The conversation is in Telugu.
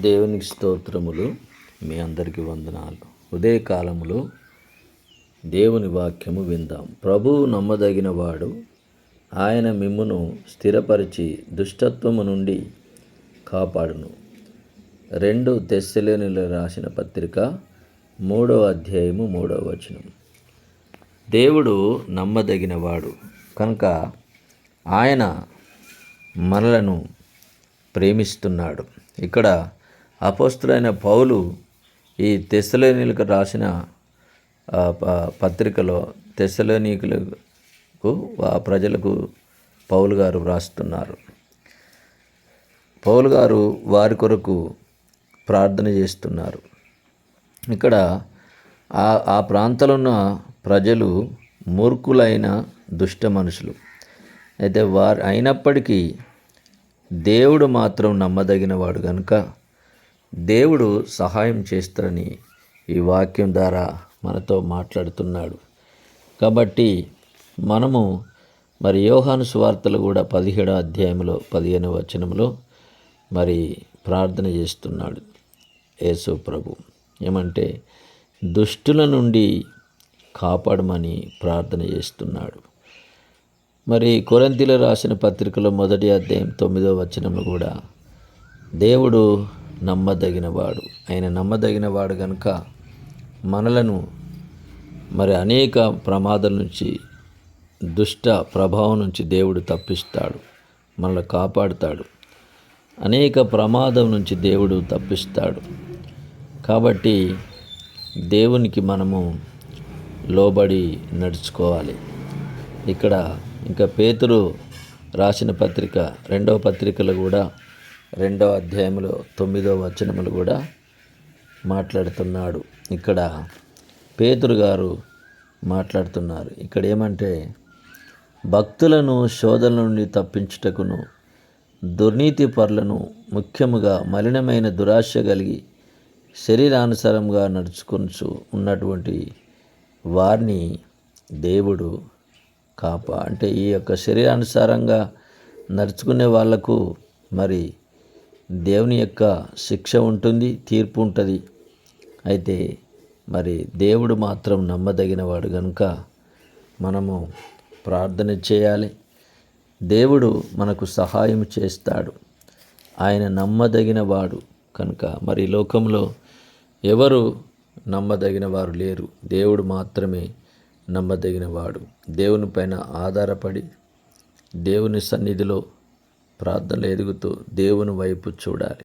దేవునికి స్తోత్రములు. మీ అందరికీ వందనాలు. ఉదయకాలములో దేవుని వాక్యము విందాం. ప్రభువు నమ్మదగినవాడు, ఆయన మిమ్మును స్థిరపరిచి దుష్టత్వము నుండి కాపాడును. 2 తెస్సలోనికీయులకు రాసిన పత్రిక 3వ అధ్యాయము 3వ వచనం. దేవుడు నమ్మదగినవాడు కనుక ఆయన మనలను ప్రేమిస్తున్నాడు. ఇక్కడ అపోస్తలుడైన పౌలు ఈ తెస్సలోనికీయులకు రాసిన పత్రికలో తెస్సలోనికీయులకు ప్రజలకు పౌలు గారు వ్రాస్తున్నారు. పౌలు గారు వారి కొరకు ప్రార్థన చేస్తున్నారు. ఇక్కడ ఆ ప్రాంతంలో ఉన్న ప్రజలు మూర్ఖులైన దుష్ట మనుషులు. అయితే వారు అయినప్పటికీ దేవుడు మాత్రం నమ్మదగినవాడు కనుక దేవుడు సహాయం చేస్తారని ఈ వాక్యం ద్వారా మనతో మాట్లాడుతున్నాడు. కాబట్టి మనము మరి యోహాను సువార్తలు కూడా 17వ అధ్యాయంలో 15వ వచనంలో మరి ప్రార్థన చేస్తున్నాడు యేసు ప్రభు. ఏమంటే దుష్టుల నుండి కాపాడమని ప్రార్థన చేస్తున్నాడు. మరి కొరింథీయులకు రాసిన పత్రికలో 1వ అధ్యాయం 9వ వచనంలో కూడా దేవుడు నమ్మదగినవాడు. ఆయన నమ్మదగినవాడు కనుక మనలను మరి అనేక ప్రమాదాల నుంచి, దుష్ట ప్రభావం నుంచి దేవుడు తప్పిస్తాడు, మనల్ని కాపాడుతాడు. అనేక ప్రమాదం నుంచి దేవుడు తప్పిస్తాడు. కాబట్టి దేవునికి మనము లోబడి నడుచుకోవాలి. ఇక్కడ ఇంకా పేతురు రాసిన పత్రిక 2వ పత్రికలో కూడా 2వ అధ్యాయంలో 9వ వచనములు కూడా మాట్లాడుతున్నాడు. ఇక్కడ పేతురు గారు మాట్లాడుతున్నారు. ఇక్కడ ఏమంటే భక్తులను శోధన నుండి తప్పించుటకును, దుర్నీతి పరులను, ముఖ్యముగా మలినమైన దురాశ కలిగి శరీరానుసారంగా నడుచుకొనుచు ఉన్నటువంటి వారిని దేవుడు అంటే ఈ యొక్క శరీరానుసారంగా నడుచుకునే వాళ్లకు మరి దేవుని యొక్క శిక్ష ఉంటుంది, తీర్పు ఉంటుంది. అయితే మరి దేవుడు మాత్రం నమ్మదగినవాడు కనుక మనము ప్రార్థన చేయాలి. దేవుడు మనకు సహాయం చేస్తాడు. ఆయన నమ్మదగినవాడు కనుక మరి లోకంలో ఎవరు నమ్మదగిన వారు లేరు. దేవుడు మాత్రమే నమ్మదగినవాడు. దేవుని పైన ఆధారపడి దేవుని సన్నిధిలో ప్రార్థనలు ఎదుగుతూ దేవుని వైపు చూడాలి.